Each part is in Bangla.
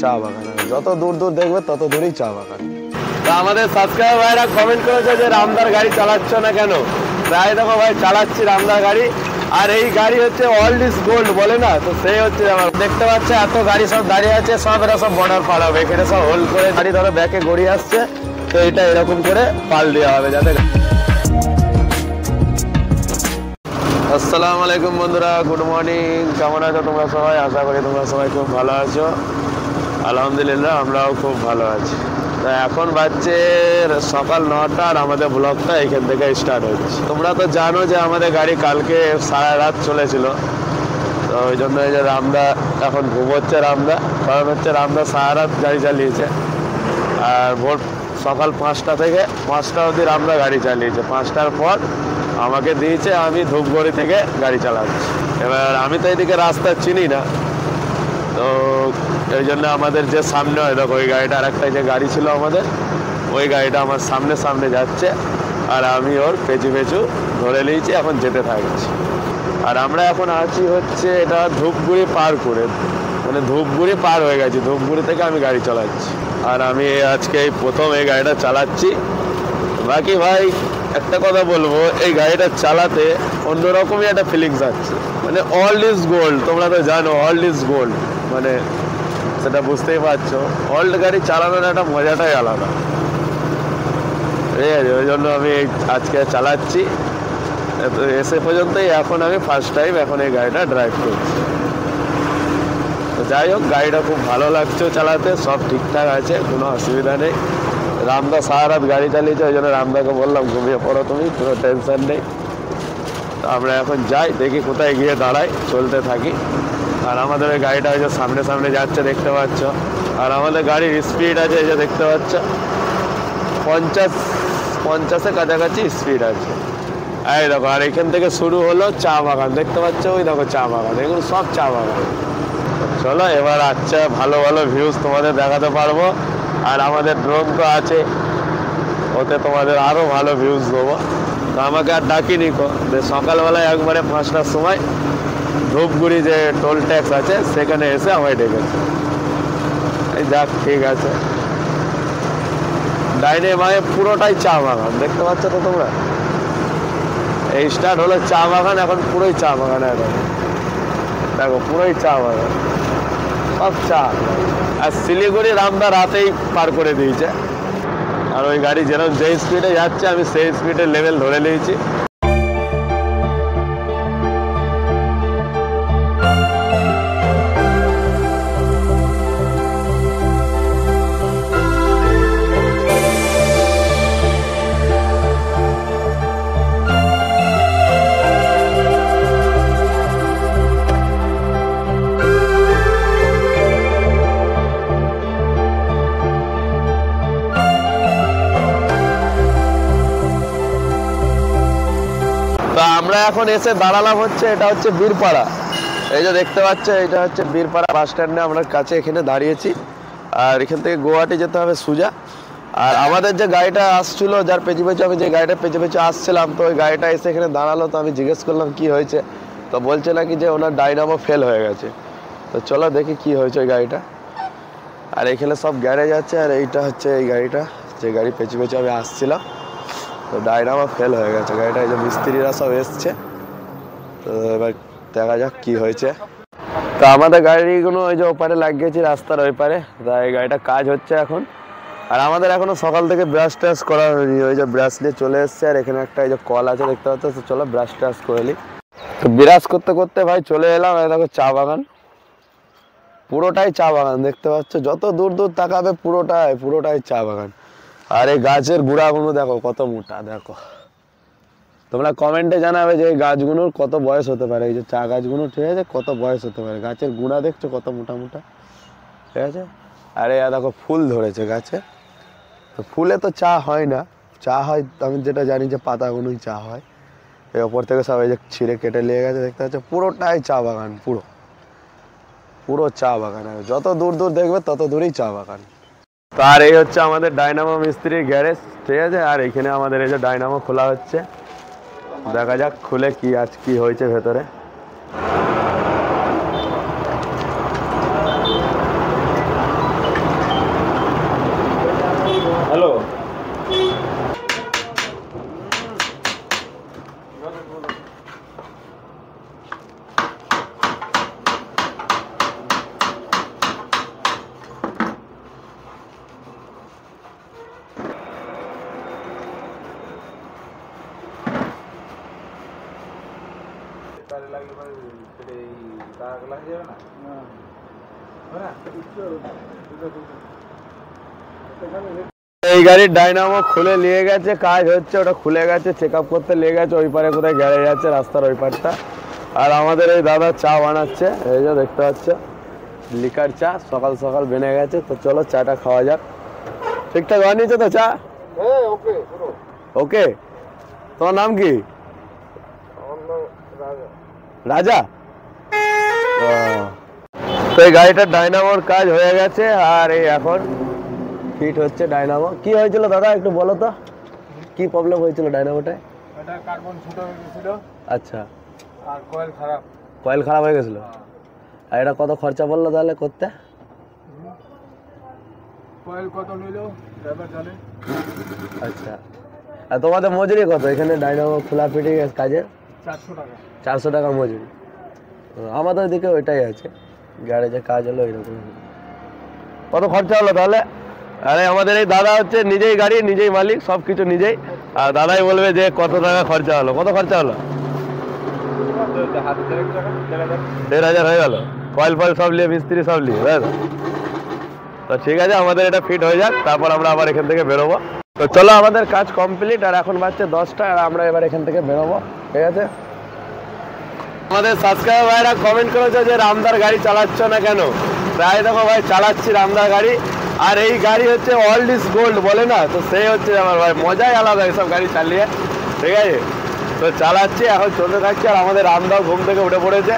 চা বাগান, যত দূর দূর দেখবে তত দূরেই চা বাগান। তা আমাদের সাবস্ক্রাইবার ভাইরা কমেন্ট করেছে যে রামদার গাড়ি চালাচ্ছ না কেন। তাই দেখো ভাই চালাচ্ছি রামদার গাড়ি, আর এই গাড়ি হচ্ছে অল ইজ গোল্ড বলে না, তো সেই হচ্ছে আমার দেখতে পাচ্ছে এত গাড়ি সব দাঁড়িয়ে আছে, সব এরা সব বর্ডার পার হবে, এখানে সব হোল্ড করে গাড়ি ধরো ব্যাকে গড়িয়ে আসছে, তো এটা এরকম করে পাল দেওয়া হবে যাতে। আসসালামু আলাইকুম বন্ধুরা, গুড মর্নিং। কেমন আছো তোমরা সবাই? আশা করি তোমরা সবাই খুব ভালো আছো। আলহামদুলিল্লাহ আমরাও খুব ভালো আছি। তো এখন বাজছে সকাল 9টা, আর আমাদের ব্লগটা এখান থেকে স্টার্ট হচ্ছে। তোমরা তো জানো যে আমাদের গাড়ি কালকে সারা রাত চলেছিল, তো ওই জন্য এই যে রামদা এখন ঘুমোচ্ছে। রামদা কারণ হচ্ছে রামদা সারা রাত গাড়ি চালিয়েছে, আর ভোর সকাল 5টা থেকে 5টা অবধি রামদা গাড়ি চালিয়েছে। 5টার পর আমাকে দিয়েছে, আমি ধূপগুড়ি থেকে গাড়ি চালাচ্ছি। এবার আমি তো এদিকে রাস্তা চিনি না, তো এই জন্য আমাদের যে সামনে হয় দেখো ওই গাড়িটা, আর একটা যে গাড়ি ছিল আমাদের, ওই গাড়িটা আমার সামনে সামনে যাচ্ছে, আর আমি ওর পেছু পেছু ধরে নিয়েছি, এখন যেতে থাকছি। আর আমরা এখন আছি হচ্ছে এটা ধূপগুড়ি পার করে, মানে ধূপগুড়ি পার হয়ে গেছি, ধূপগুড়ি থেকে আমি গাড়ি চালাচ্ছি। আর আমি আজকে এই প্রথম এই গাড়িটা চালাচ্ছি। বাকি ভাই একটা কথা বলবো, এই গাড়িটা চালাতে অন্যরকমই একটা ফিলিংস আছে, মানে অল ইজ গোল্ড। তোমরা তো জানো অল ইজ গোল্ড মানে সেটা বুঝতেই পারছো। ওল্ড গাড়ি চালানোর একটা মজাটাই আলাদা, ঠিক আছে? ওই জন্য আমি আজকে চালাচ্ছি এসে পর্যন্তই। এখন আমি ফার্স্ট টাইম এখন এই গাড়িটা ড্রাইভ করছি। তো যাই হোক, গাড়িটা খুব ভালো লাগছে চালাতে, সব ঠিকঠাক আছে, কোনো অসুবিধা নেই। রামদা সারা রাত গাড়ি চালিয়েছে, ওই জন্য রামদাকে বললাম ঘুমিয়ে পড়ো তুমি, কোনো টেনশন নেই। তো আমরা এখন যাই, দেখি কোথায় গিয়ে দাঁড়াই, চলতে থাকি। আর আমাদের ওই গাড়িটা ওই যে সামনে সামনে যাচ্ছে দেখতে পাচ্ছ, আর আমাদের গাড়ির স্পিড আছে এই যে দেখতে পাচ্ছ 50-50-এর কাছাকাছি স্পিড আছে। এই দেখো, আর এখান থেকে শুরু হলো চা বাগান, দেখতে পাচ্ছ ওই দেখো চা বাগান, এগুলো সব চা বাগান। চলো এবার আচ্ছা ভালো ভালো ভিউজ তোমাদের দেখাতে পারবো, আর আমাদের ড্রোন তো আছে, ওতে তোমাদের আরও ভালো ভিউজ দেবো। তো আমাকে আর ডাকিনি কো, সকালবেলায় একবারে 5টার সময় ধূপগুড়ি যে টোল ট্যাক্স আছে সেখানে এসে আমায় ডেকেছে। এই যাক, ঠিক আছে। ডাইনে বাঁয়ে পুরোটাই চা বাগান, দেখতে পাচ্ছ তো তোমরা। এই স্টার্ট হলো চা বাগান, এখন পুরোই চা বাগান, এখন দেখো পুরোই চা বাগান, সব চা। আর শিলিগুড়ি রামদা রাতেই পার করে দিয়েছে, আর ওই গাড়ি যেরকম যে স্পিডে যাচ্ছে আমি সেই স্পিডের লেভেল ধরে নিয়েছি। তো আমরা এখন এসে দাঁড়ালাম হচ্ছে, এটা হচ্ছে বীরপাড়া। এই যে দেখতে পাচ্ছ এটা হচ্ছে বীরপাড়া বাস স্ট্যান্ডে আমরা কাছে এখানে দাঁড়িয়েছি। আর এখান থেকে গুয়াহাটি যেতে হবে সোজা। আর আমাদের যে গাড়িটা আসছিল, যার পেছু পেছু আমি যে গাড়িটা পেছু পেছু আসছিলাম, তো ওই গাড়িটা এসে এখানে দাঁড়ালো। তো আমি জিজ্ঞেস করলাম কি হয়েছে, তো বলছে নাকি যে ওনার ডাইনামো ফেল হয়ে গেছে। তো চলো দেখি কি হয়েছে ওই গাড়িটা। আর এখানে সব গ্যারেজ আছে, আর এইটা হচ্ছে এই গাড়িটা যে গাড়ি পেছু পেছু আমি আসছিলাম, তো ডাইনামো ফেল হয়ে গেছে গাড়িটা। এই যে মিস্ত্রিরা সব এসছে, তো এবার দেখা যাক কি হয়েছে। তো আমাদের গাড়িগুলো ওই যে ওপারে লাগিয়েছি রাস্তার ওই পারে, তাই এই গাড়িটা কাজ হচ্ছে এখন। আর আমাদের এখনো সকাল থেকে ব্রাশ ট্রাশ করা হয়নি, ওই যে ব্রাশ নিয়ে চলে এসছে। আর এখানে একটা এই যে কল আছে দেখতে পাচ্ছ, তো চলো ব্রাশ ট্রাশ করে নিই। তো ব্রাশ করতে করতে ভাই চলে এলাম, এই দেখো চা বাগান, পুরোটাই চা বাগান দেখতে পাচ্ছ, যত দূর দূর তাকাবে পুরোটাই চা বাগান। আর এই গাছের গুঁড়াগুলো দেখো কত মোটা, দেখো তোমরা কমেন্টে জানাবে যে এই গাছগুলোর কত বয়স হতে পারে। এই যে চা গাছগুলো, ঠিক আছে, কত বয়স হতে পারে। গাছের গুঁড়া দেখছো কত মোটা মোটা, ঠিক আছে। আরে দেখো ফুল ধরেছে গাছে, তো ফুলে তো চা হয় না, চা হয় আমি যেটা জানি যে পাতাগুলোই চা হয়। এই ওপর থেকে সব এই যে ছিঁড়ে কেটে নিয়ে গেছে দেখতে পাচ্ছ, পুরোটাই চা বাগান, পুরো চা বাগান। যত দূর দূর দেখবে তত দূরেই চা বাগান। তো আর এই হচ্ছে আমাদের ডাইনামো মিস্ত্রির গ্যারেজ, ঠিক আছে। আর এখানে আমাদের এই যে ডাইনামো খোলা হচ্ছে, দেখা যাক খুলে কি হয়েছে ভেতরে। এই গাড়ির ডাইনামো খুলে নিয়ে গেছে, কাজ হচ্ছে, ওটা খুলে গেছে, চেক আপ করতে নিয়ে গেছে ওই পারে কোথায় গ্যারেজ আছে রাস্তার ওই পারটা। আর আমাদের এই দাদা চা বানাচ্ছে, এই যে দেখতে পাচ্ছ লিকার চা, সকাল সকাল বেনে গেছে। তো চলো চাটা খাওয়া যাক। ঠিকঠাক বানিয়েছে তো চা? ওকে। তোমার নাম কি? রাজা। তো এই গাড়িটার ডাইনামোর কাজ হয়ে গেছে আর এই এখন ফিট হচ্ছে ডাইনামো। কি হয়েছিল দাদা একটু বলো তো, কি প্রবলেম হয়েছিল ডাইনামোটায়? এটা কার্বন ছোট হয়ে গেছিল। আচ্ছা। আর কয়েল খারাপ। কয়েল খারাপ হয়ে গেছিল। আর এটা কত খরচা পড়লো তাহলে করতে? কয়েল কত নিল ড্রাইভার জানে। আচ্ছা। আর তোমাদের মজুরি কত এখানে ডাইনামো খোলা ফিটিং কাজে? 400 টাকা। 400 টাকা মজুরি। আমাদের দিকে ওইটাই আছে, গ্যারেজে কাজ হলো এরকম। কত খরচা হলো তাহলে? আরে আমাদের এই দাদা হচ্ছে নিজেই গাড়ি, নিজেই মালিক, সব কিছু নিজেই। আর দাদাই বলবে যে কত টাকা খরচা হলো। কত খরচা হলো? 1,500 হয়ে গেল, কয়েল ফয়েল সব নিয়ে, মিস্ত্রি সব নিয়ে, তাই তো? তো ঠিক আছে, আমাদের এটা ফিট হয়ে যাক, তারপর আমরা আবার এখান থেকে বেরোবো। তো চলো, আমাদের কাজ কমপ্লিট। আর এখন বাজছে 10টা, আর আমরা এবার এখান থেকে বেরোবো। ঠিক আছে। আমাদের সাবস্ক্রাইবার ভাইরা কমেন্ট করেছে যে রামদার গাড়ি চালাচ্ছ না কেন। প্রায় দেখো ভাই চালাচ্ছি রামদার গাড়ি। আর এই গাড়ি হচ্ছে অল্ড ইজ গোল্ড বলে না, তো সেই হচ্ছে আমার ভাই মজাই আলাদা এইসব গাড়ি চালিয়ে। ঠিক আছে, তো চালাচ্ছি, এখন চলতে থাকছি। আর আমাদের রামদাও ঘুম থেকে উঠে পড়েছে।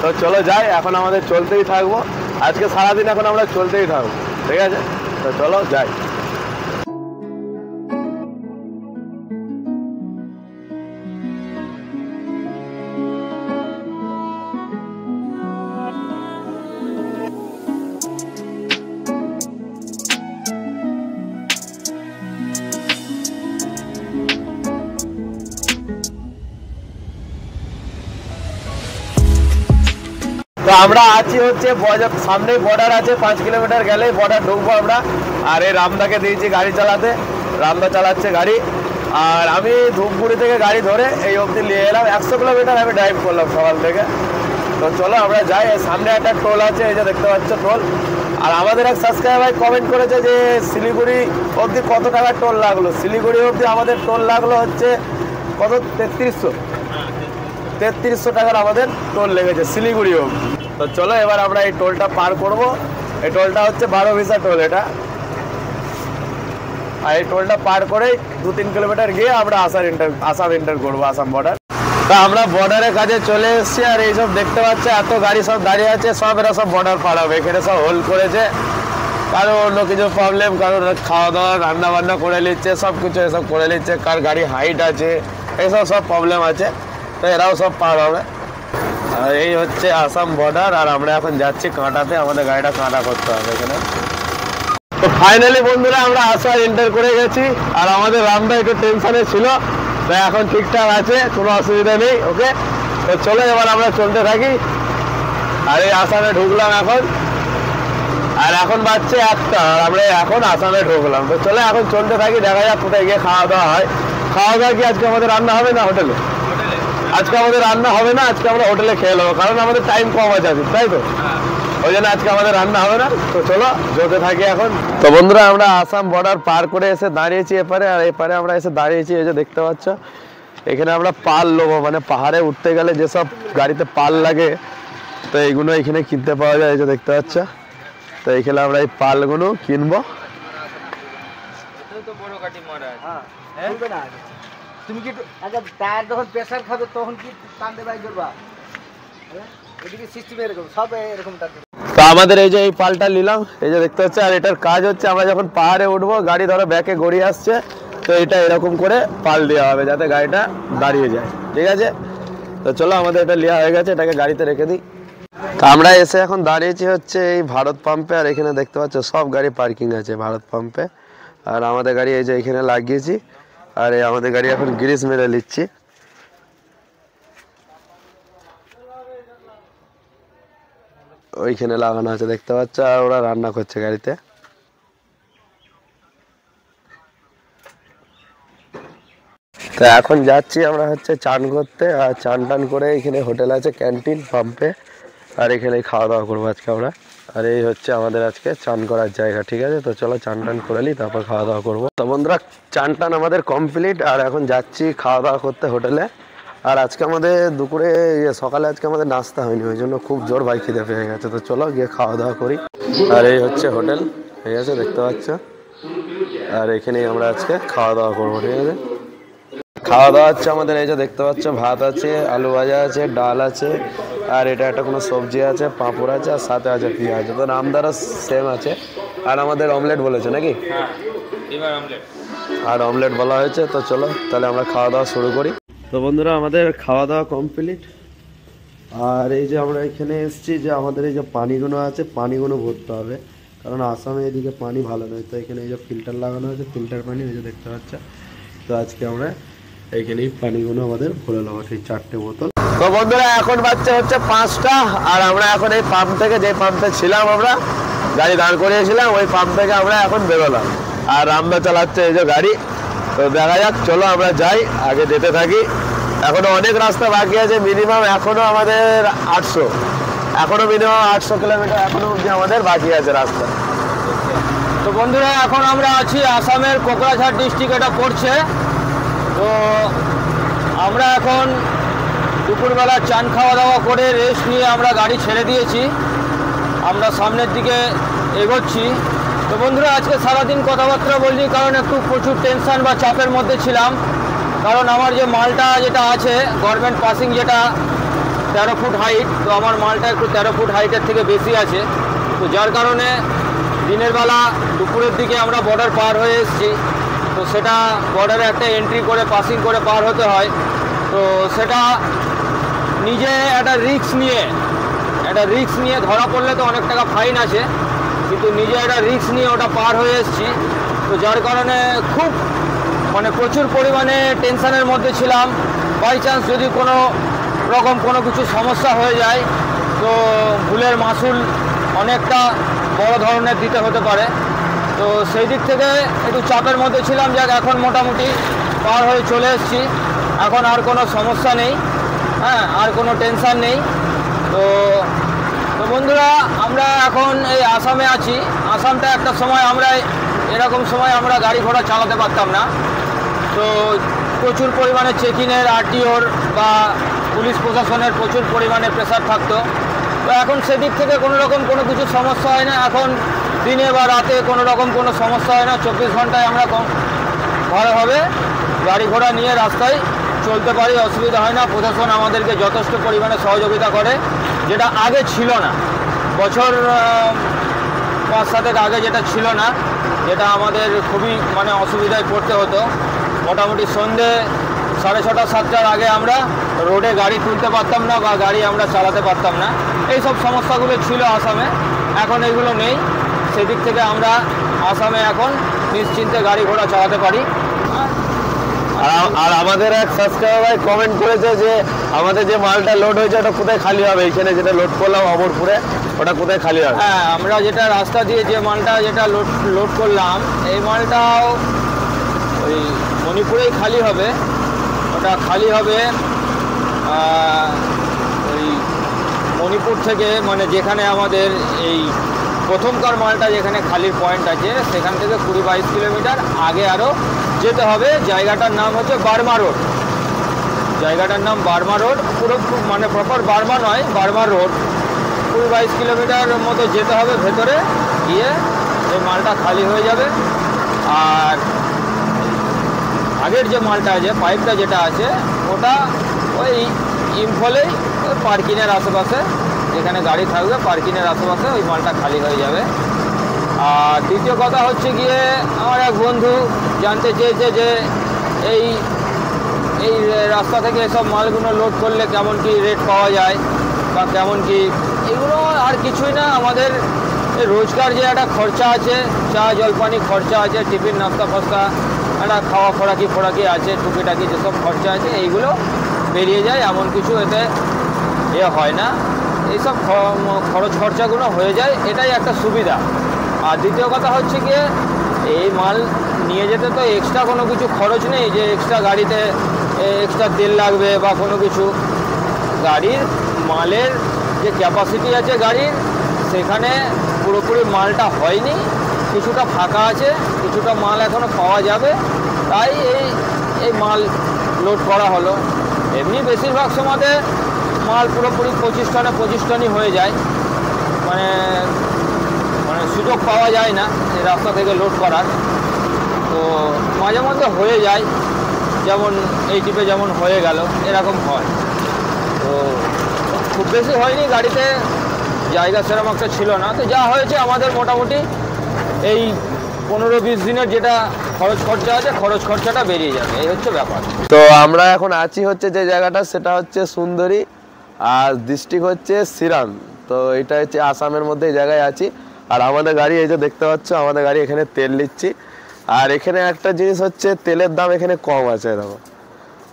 তো চলো যাই, এখন আমাদের চলতেই থাকবো আজকে সারাদিন, এখন আমরা চলতেই থাকবো। ঠিক আছে, তো চলো যাই। তো আমরা আছি হচ্ছে সামনেই বর্ডার আছে, 5 কিলোমিটার গেলেই বর্ডার ঢুকবো আমরা। আর এই রামদাকে দিয়েছি গাড়ি চালাতে, রামদা চালাচ্ছে গাড়ি। আর আমি ধূপগুড়ি থেকে গাড়ি ধরে এই অবধি নিয়ে এলাম। 100 কিলোমিটার আমি ড্রাইভ করলাম সকাল থেকে। তো চলো আমরা যাই। সামনে একটা টোল আছে, এই যে দেখতে পাচ্ছ টোল। আর আমাদের এক সাবস্ক্রাইবার কমেন্ট করেছে যে শিলিগুড়ি অবধি কত টাকা টোল লাগলো। শিলিগুড়ি অবধি আমাদের টোল লাগলো হচ্ছে কত, 3300 টাকার আমাদের টোল লেগেছে শিলিগুড়ি অবধি। তো চলো এবার আমরা এই টোলটা পার করব। এই টোলটা হচ্ছে 12 ভিসা টোল এটা। আর এই টোলটা পার করে 2-3 কিলোমিটার গিয়ে আমরা আসাম এন্টার করবো, আসাম বর্ডার। তা আমরা বর্ডারের কাছে চলে এসেছি। আর এইসব দেখতে পাচ্ছি এত গাড়ি সব দাঁড়িয়ে আছে, সব এরা সব বর্ডার পার হবে। এখানে সব হোল্ড করেছে, কারো অন্য কিছু প্রবলেম, কারো খাওয়া দাওয়া রান্না বান্না করে নিচ্ছে, সব কিছু এসব করে নিচ্ছে। কার গাড়ি হাইট আছে, এইসব সব প্রবলেম আছে, তো এরাও সব পার হবে। আর এই হচ্ছে আসাম বর্ডার। আর আমরা এখন যাচ্ছি কাঁটাতে, আমাদের গাড়িটা কাঁটা করতে হবে এখানে। তো ফাইনালি বন্ধুরা আমরা আসাম এন্টার করে গেছি। আর আমাদের রামদা একটু টেনশনে ছিল, তো এখন ঠিকঠাক আছে, কোনো অসুবিধা নেই। ওকে, তো চলো এবার আমরা চলতে থাকি। আর এই আসামে ঢুকলাম এখন। আর এখন বাজছে 1টা, আর আমরা এখন আসামে ঢুকলাম। তো চলো এখন চলতে থাকি, দেখা যাক কোথায় গিয়ে খাওয়া দাওয়া হয়। খাওয়া দাওয়া কি আজকে আমাদের রান্না হবে না হোটেলে? আজকে আমাদের রান্না হবে না, আজকে আমরা হোটেলে খেয়ে নেবো, কারণ আমাদের টাইম কম আছে, তাই তো? ওই জন্য আজকে আমাদের রান্না হবে না। তো চলো যেতে থাকি এখন। তো বন্ধুরা আমরা আসাম বর্ডার পার করে এসে দাঁড়িয়েছি এপারে। আর এপারে আমরা এসে দাঁড়িয়েছি, এই যে দেখতে পাচ্ছ এখানে আমরা পাল নেবো। মানে পাহাড়ে উঠতে গেলে যেসব গাড়িতে পাল লাগে, তো এইগুলো এখানে কিনতে পাওয়া যায়, এই যে দেখতে পাচ্ছ। তো এখানে আমরা এই পালগুলো কিনবো। তুমি কি আচ্ছা টায়ার যখন প্রেসার খাবে তখন কি কান্দে বাই করবা? এদিকে সিস্টেম এরকম, সব এরকমটা। তো আমাদের এই যে এই পালটা নিলাম, এই যে দেখতে পাচ্ছ। আর এটার কাজ হচ্ছে আমরা যখন পাহাড়ে উঠবো, গাড়ি ধরো ব্যাকে গড়িয়ে আসছে, তো এটা এরকম করে পাল দেওয়া হবে যাতে গাড়িটা দাঁড়িয়ে যায়। ঠিক আছে, তো চলো আমাদের এটা নেওয়া হয়ে গেছে, এটাকে গাড়িতে রেখে দিই। তো আমরা এসে এখন দাঁড়িয়েছি হচ্ছে এই ভারত পাম্পে। আর এখানে দেখতে পাচ্ছ সব গাড়ি পার্কিং আছে ভারত পাম্পে। আর আমাদের গাড়ি এই যে এখানে লাগিয়েছি। আর এই আমাদের গাড়ি এখন গ্রিস মেরে নিচ্ছি। ওইখানে লাগানো আছে দেখতে পাচ্ছ। আর ওরা রান্না করছে গাড়িতে। তো এখন যাচ্ছি আমরা হচ্ছে চান করতে। আর চান টান করে এখানে হোটেল আছে, ক্যান্টিন পাম্পে। আর এখানেই খাওয়া দাওয়া করবো আজকে আমরা। আর এই হচ্ছে আমাদের আজকে চান করার জায়গা, ঠিক আছে? তো চলো চান টান করে নিই, তারপর খাওয়া দাওয়া করবো। তো বন্ধুরা চান টান আমাদের কমপ্লিট, আর এখন যাচ্ছি খাওয়া দাওয়া করতে হোটেলে। আর আজকে আমাদের দুপুরে সকালে আজকে আমাদের নাস্তা হয়নি, ওই জন্য খুব জোর ভাই খিদে পেয়ে গেছে। তো চলো গিয়ে খাওয়া দাওয়া করি। আর এই হচ্ছে হোটেল, ঠিক আছে, দেখতে পাচ্ছ। আর এখানেই আমরা আজকে খাওয়া দাওয়া করবো, ঠিক আছে? খাওয়া দাওয়া হচ্ছে আমাদের, এই যে দেখতে পাচ্ছ, ভাত আছে, আলু ভাজা আছে, ডাল আছে, আর এটা একটা কোনো সবজি আছে, পাঁপড় আছে, আর সাথে আছে পেঁয়াজ। তো নামদারও সেম আছে। আর আমাদের অমলেট বলেছে নাকি? আর অমলেট বলা হয়েছে। তো চলো তাহলে আমরা খাওয়া দাওয়া শুরু করি। তো বন্ধুরা আমাদের খাওয়া দাওয়া কমপ্লিট। আর এই যে আমরা এখানে এসেছি, যে আমাদের এই যে পানিগুলো আছে, পানিগুলো ভরতে হবে, কারণ আসামে এদিকে পানি ভালো নয়। তো এখানে এই যে ফিল্টার লাগানো হয়েছে, ফিল্টার পানি, এই যে দেখতে পাচ্ছ। তো আজকে আমরা এইখানেই পানিগুলো আমাদের ভরে নেবো, ঠিক 4টে বোতল। তো বন্ধুরা এখন বাচ্চা হচ্ছে 5টা, আর আমরা এখন এই পাম্প থেকে, যে পাম্পে ছিলাম আমরা গাড়ি দাঁড় করিয়েছিলাম, ওই পাম্প থেকে আমরা এখন বেরোলাম। আর রামদা চালাচ্ছে এই যে গাড়ি। তো দেখা যাক, চলো আমরা যাই, আগে যেতে থাকি। এখনো অনেক রাস্তা বাকি আছে, মিনিমাম এখনো আমাদের 800, এখনো মিনিমাম 800 কিলোমিটার এখনো অবধি আমাদের বাকি আছে রাস্তা। তো বন্ধুরা এখন আমরা আছি আসামের কোকরাঝাড় ডিস্ট্রিক্ট, এটা পড়ছে। তো আমরা এখন দুপুরবেলা চান খাওয়া দাওয়া করে রেস্ট নিয়ে আমরা গাড়ি ছেড়ে দিয়েছি, আমরা সামনের দিকে এগোচ্ছি। তো বন্ধুরা আজকে সারাদিন কথাবার্তা বলিনি, কারণ একটু প্রচুর টেনশন বা চাপের মধ্যে ছিলাম। কারণ আমার যে মালটা যেটা আছে, গভর্নমেন্ট পাসিং যেটা 13 ফুট হাইট, তো আমার মালটা একটু 13 ফুট হাইটের থেকে বেশি আছে। তো যার কারণে দিনের বেলা দুপুরের দিকে আমরা বর্ডার পার হয়ে এসেছি। তো সেটা বর্ডারে একটা এন্ট্রি করে পাসিং করে পার হতে হয়। তো সেটা নিজে একটা রিস্ক নিয়ে ধরা পড়লে তো অনেক টাকা ফাইন আছে, কিন্তু নিজে একটা রিস্ক নিয়ে ওটা পার হয়ে এসেছি। তো যার কারণে খুব প্রচুর পরিমাণে টেনশনের মধ্যে ছিলাম। বাই চান্স যদি কোনো রকম কোনো কিছু সমস্যা হয়ে যায়, তো ভুলের মাসুল অনেকটা বড় ধরনের দিতে হতে পারে। তো সেই দিক থেকে একটু চাপের মধ্যে ছিলাম। যাক, এখন মোটামুটি পার হয়ে চলে এসেছি, এখন আর কোনো সমস্যা নেই, হ্যাঁ, আর কোনো টেনশান নেই। তো বন্ধুরা আমরা এখন এই আসামে আছি। আসামটা একটা সময় আমরা এরকম সময় আমরা গাড়ি ঘোড়া চালাতে পারতাম না। তো প্রচুর পরিমাণে চেকিংয়ের, আরটিওর বা পুলিশ প্রশাসনের প্রচুর পরিমাণে প্রেসার থাকতো। তো এখন সেদিক থেকে কোনো রকম কোনো কিছু সমস্যা হয় না। এখন দিনে বা রাতে কোনো রকম কোনো সমস্যা হয় না। 24 ঘন্টায় আমরা ভালোভাবে গাড়ি ঘোড়া নিয়ে রাস্তায় চলতে পারি, অসুবিধা হয় না। প্রশাসন আমাদেরকে যথেষ্ট পরিমাণে সহযোগিতা করে, যেটা আগে ছিল না। বছর 5-7 আগে যেটা ছিল না, যেটা আমাদের খুবই অসুবিধায় পড়তে হতো। মোটামুটি সন্ধে 6:30-7টার আগে আমরা রোডে গাড়ি তুলতে পারতাম না বা গাড়ি আমরা চালাতে পারতাম না। এই সব সমস্যাগুলো ছিল আসামে, এখন এগুলো নেই। সেদিক থেকে আমরা আসামে এখন নিশ্চিন্তে গাড়ি ঘোড়া চালাতে পারি। আর আমাদের এক সাবস্ক্রাইবার কমেন্ট করেছে যে আমাদের যে মালটা লোড হয়েছে ওটা কোথায় খালি হবে, এখানে যেটা লোড করলাম অমরপুরে, ওটা কোথায় খালি হবে? হ্যাঁ, আমরা যেটা রাস্তা দিয়ে যে মালটা যেটা লোড করলাম, এই মালটাও ওই মণিপুরেই খালি হবে। ওটা খালি হবে ওই মণিপুর থেকে, যেখানে আমাদের এই প্রথমকার মালটা যেখানে খালির পয়েন্ট আছে, সেখান থেকে 20-22 কিলোমিটার আগে আরও যেতে হবে। জায়গাটার নাম হচ্ছে বার্মা রোড। জায়গাটার নাম বার্মা রোড, পুরো প্রপার বার্মা নয়, বার্মা রোড। 20-22 কিলোমিটার মতো যেতে হবে ভেতরে, গিয়ে এই মালটা খালি হয়ে যাবে। আর আগের যে মালটা আছে, পাইপটা যেটা আছে, ওটা ওই ইম্ফলেই ওই পার্কিংয়ের আশেপাশে, যেখানে গাড়ি থাকবে পার্কিংয়ের আশেপাশে ওই মালটা খালি হয়ে যাবে। আর দ্বিতীয় কথা হচ্ছে গিয়ে, আমার এক বন্ধু জানতে চেয়েছে যে এই রাস্তা থেকে এসব মালগুলো লোড করলে কেমন কি রেট পাওয়া যায় বা কেমন কি। এগুলো আর কিছুই না, আমাদের রোজকার যে একটা খরচা আছে, চা জলপানি খরচা আছে, টিফিন নাস্তা ফাস্তা, একটা খাওয়া খোরাকি আছে, টুকিটাকি যেসব খরচা আছে, এইগুলো বেরিয়ে যায়। এমন কিছু এতে হয় না, এইসব খরচাগুলো হয়ে যায়, এটাই একটা সুবিধা। আর দ্বিতীয় কথা হচ্ছে গিয়ে, এই মাল নিয়ে যেতে তো এক্সট্রা কোনো কিছু খরচ নেই, যে এক্সট্রা গাড়িতে এক্সট্রা তেল লাগবে বা কোনো কিছু। গাড়ির মালের যে ক্যাপাসিটি আছে গাড়ির সেখানে পুরোপুরি মালটা হয়নি, কিছুটা ফাঁকা আছে, কিছুটা মাল এখনও পাওয়া যাবে, তাই এই মাল লোড করা হলো। এমনি বেশিরভাগ সময়তে মাল পুরোপুরি 25 টনই হয়ে যায়, মানে সুযোগ পাওয়া যায় না এই রাস্তা থেকে লোড করার। তো মাঝে মধ্যে হয়ে যায়, যেমন এই টিপে যেমন হয়ে গেল, এরকম হয়। তো খুব বেশি হয়নি, গাড়িতে জায়গা সেরকম একটা ছিল না। তো যা হয়েছে আমাদের মোটামুটি এই 15-20 দিনের যেটা খরচ খরচা আছে, খরচ খরচাটা বেরিয়ে যাবে, এই হচ্ছে ব্যাপার। তো আমরা এখন আছি হচ্ছে যে জায়গাটা, সেটা হচ্ছে সুন্দরী, আর ডিস্ট্রিক্ট হচ্ছে সিরাং। তো এটা হচ্ছে আসামের মধ্যে এই জায়গায় আছি। আর আমাদের গাড়ি এই যে দেখতে পাচ্ছ, আমাদের গাড়ি এখানে তেল নিচ্ছি। আর এখানে একটা জিনিস হচ্ছে তেলের দাম এখানে কম আছে। দেখো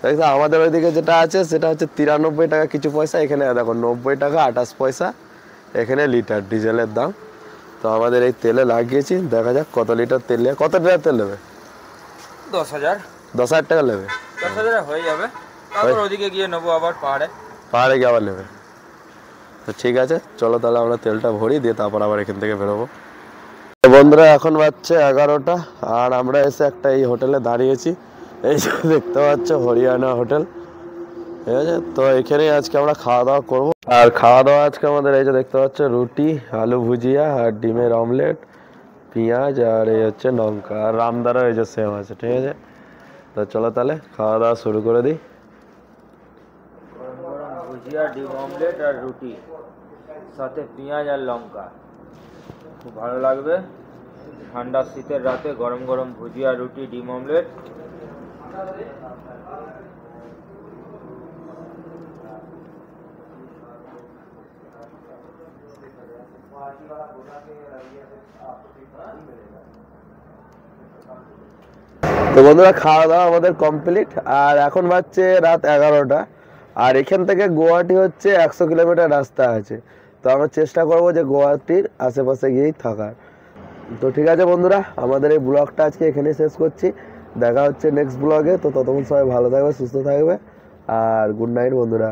দেখো আমাদের ওইদিকে যেটা আছে সেটা হচ্ছে 93 টাকা কিছু পয়সা, এখানে দেখো 90 টাকা 28 পয়সা এখানে লিটার ডিজেলের দাম। তো আমাদের এই তেলে লাগিয়েছি, দেখা যাক কত লিটার তেল নেবে। কত লিটার তেল নেবে? 10,000 টাকা নেবে। 10,000 হয়ে যাবে, তারপর ওদিকে গিয়ে নেবো আবার পাহাড়ে গিয়ে আবার নেবে। তো ঠিক আছে, চলো তাহলে আমরা তেলটা ভরি দিয়ে তারপর আবার এখান থেকে বেরোবো। বন্ধুরা এখন বাজছে 11টা, আর আমরা এসে একটা এই হোটেলে দাঁড়িয়েছি। এই যে দেখতে পাচ্ছ হরিয়ানা হোটেল, ঠিক আছে। তো এখানেই আজকে আমরা খাওয়া দাওয়া করবো। আর খাওয়া দাওয়া আজকে আমাদের এই যে দেখতে পাচ্ছ রুটি, আলু ভুজিয়া, আর ডিমের অমলেট, পেঁয়াজ, আর এই হচ্ছে লঙ্কা, আর রামদারও এই যে সেম আছে, ঠিক আছে। তো চলো তাহলে খাওয়া দাওয়া শুরু করে দিই। গরম গরম ভুজিয়া, ডিম অমলেট আর রুটি, সাথে পেঁয়াজ আর লঙ্কা, খুব ভালো লাগবে ঠান্ডা শীতের রাতে। গরম গরম ভুজিয়া, রুটি, ডিম অমলেট। তো বন্ধুরা খাওয়া দাওয়া আমাদের কমপ্লিট, আর এখন বাজছে রাত 11টা। আর এখান থেকে গুয়াহাটি হচ্ছে 100 কিলোমিটার রাস্তা আছে। তো আমরা চেষ্টা করবো যে গুয়াহাটির আশেপাশে গিয়েই থাকার। তো ঠিক আছে বন্ধুরা, আমাদের এই ব্লগটা আজকে এখানেই শেষ করছি। দেখা হচ্ছে নেক্সট ব্লগে। তো ততক্ষণ সবাই ভালো থাকবে, সুস্থ থাকবে, আর গুড নাইট বন্ধুরা।